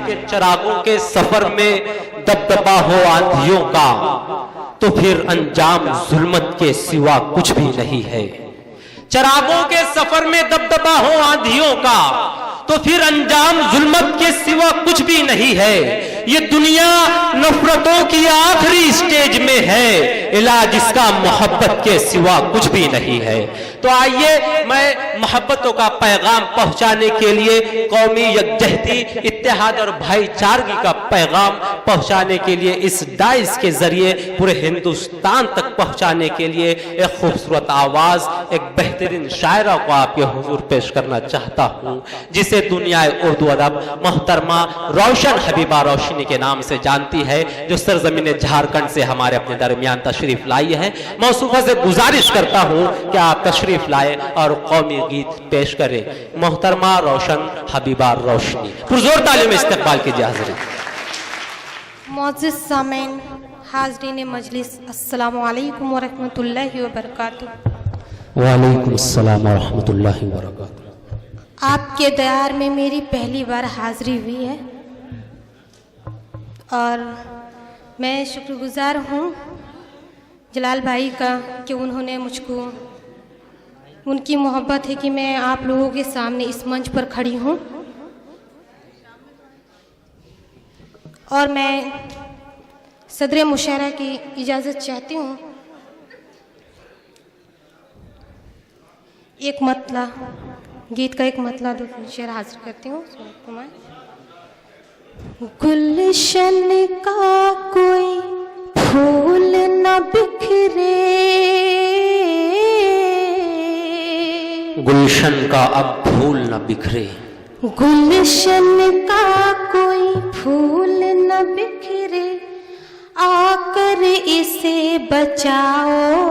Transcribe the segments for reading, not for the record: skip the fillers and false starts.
के चिरागों के सफर में दबदबा हो आंधियों का, तो फिर अंजाम जुल्मत के सिवा कुछ भी नहीं है। चिरागों के सफर में दबदबा हो आंधियों का, तो फिर अंजाम जुल्मत के सिवा कुछ भी नहीं है। ये दुनिया नफरतों की आखिरी स्टेज में है, इलाज इसका मोहब्बत के सिवा कुछ भी नहीं है। तो आइए मैं मोहब्बतों का पैगाम पहुंचाने के लिए, कौमी यकजहती, इत्तेहाद और भाईचारगी का पैगाम पहुंचाने के लिए, इस डाइस के जरिए पूरे हिंदुस्तान तक पहुंचाने के लिए एक खूबसूरत आवाज, एक बेहतरीन शायरा को आपके हुजूर पेश करना चाहता हूं, जिसे दुनिया उर्दू अदब मोहतरमा रोशन हबीबा रोशनी के नाम से जानती है, जो सरजमीन झारखंड से हमारे अपने दरमियान तशरीफ लाई है। मौसूफा से गुजारिश करता हूं कि आप तशरीफ लाए और कौमी गीत पेश करें। मोहतरमा रोशन हबीबा रोशनी, पुरजोर तालीम इस्तकबाल कीजिए। हाज़िर मोअज़्ज़िज़ सामीन, हाज़रीन मजलिस, अस्सलामु अलैकुम व रहमतुल्लाहि व बरकातुहू। वालेकुम अस्सलाम व रहमतुल्लाहि व बरकातुहू। आपके दयार में मेरी पहली बार हाज़िरी हुई है और मैं शुक्रगुजार हूँ जलाल भाई का कि उन्होंने मुझको, उनकी मोहब्बत है कि मैं आप लोगों के सामने इस मंच पर खड़ी हूँ। और मैं सदर मुशायरा की इजाज़त चाहती हूँ। एक मतला, गीत का एक मतला दो शेर हाजिर करती हूँ। गुलशन का कोई फूल न बिखरे, गुलशन का अब फूल न बिखरे, गुलशन का कोई फूल न बिखरे, आकर इसे बचाओ,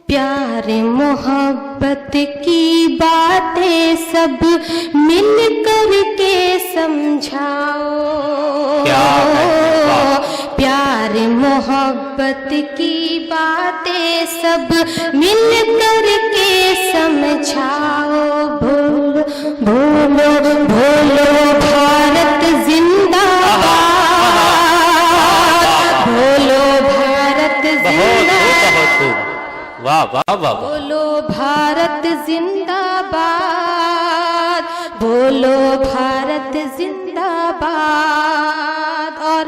प्यार मोहब्बत की बातें सब मिल कर के समझाओ, प्यार मोहब्बत की बातें सब मिल कर के समझाओ। बोलो बोलो बोलो भारत जिंदाबाद, बोलो भारत जिंदाबाद, वाह वाह वाह, बोलो भारत जिंदाबाद, बोलो भारत जिंदाबाद। और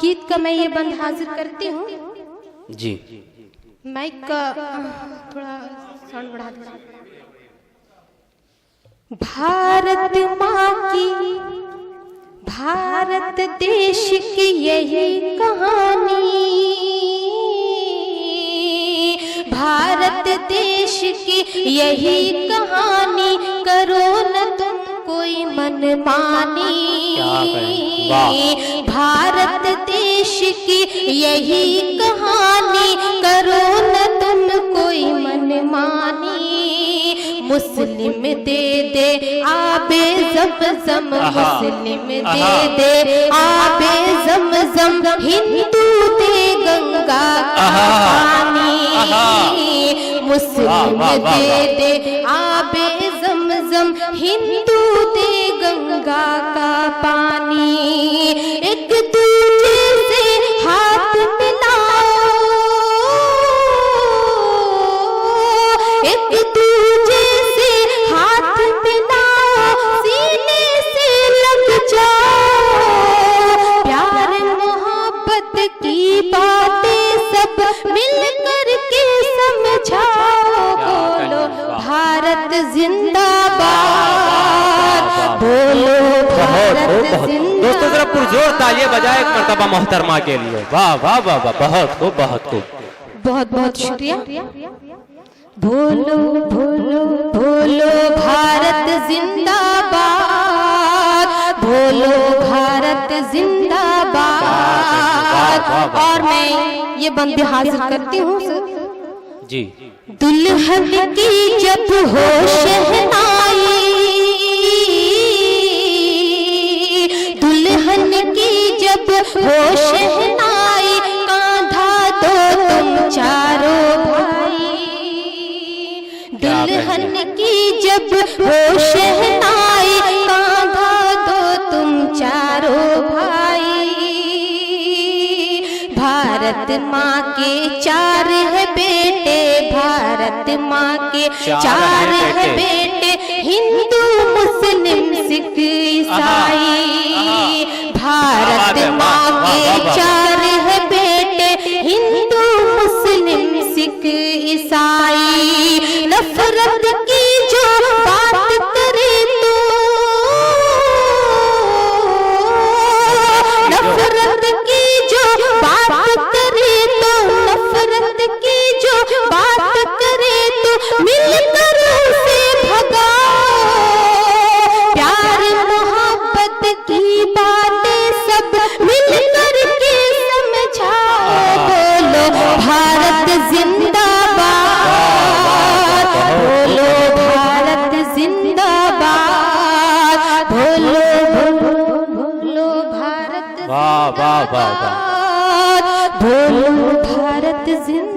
गीत का मैं ये बंद हाजिर करती हूँ जी। माइक का थोड़ा साउंड बढ़ा दीजिए। भारत माँ की, भारत देश की यही कहानी, भारत देश की यही कहानी, करो न तुम कोई मनमानी, भारत देश की यही कहानी, करो न तुम कोई मनमानी। मुस्लिम दे दे आबे ज़मज़म, मुस्लिम दे दे आबे ज़मज़म, हिंदू दे गंगा का पानी, मुस्लिम दे दे आबे ज़मज़म, हिंदू दे गंगा का पानी। एक दूजे से हाथ मिलाओ, एक दूजे से हाथ मिलाओ, सीने से लग जाओ, प्यार मोहब्बत की बातें सब मिल कर के समझाओ। बोलो भारत जिंदाबाद, बोलो भारत जिंदाबाद। दोस्तों जरा पुरजोर तालियां बजाए एक मर्तबा मोहतरमा के लिए। वाह वाह वाह वाह, बहुत खूब बहुत खूब, बहुत बहुत शुक्रिया। बोलो बोलो बोलो भारत जिंदाबाद, बोलो भारत जिंदाबाद। और मैं ये बंदे हाजिर करती हूँ जी। दुल्हन की जब हो शहनाई, दुल्हन की जब हो शहनाई, कांधा दो तुम चारों भाई, दुल्हन की जब हो शहनाई, कांधा दो भारत माँ के चार है बेटे, भारत माँ के चार है बेटे, हिंदू मुस्लिम सिख ईसाई। भारत माँ के चार है बेटे, हिंदू मुस्लिम सिख ईसाई। नफरत की जो बात करे तो, नफरत की जो बात करे तो, नफरत की जो बात करे तो मिलकर उसे भगाओ। प्यार मोहब्बत की बातें सब मिलकर के समझाओ। बोलो भारत जिंदाबाद, बोलो भारत जिंदाबाद, बोलो बोलो भारत वाह वाह वाह वाह। बोलो भारत जिंदाबाद।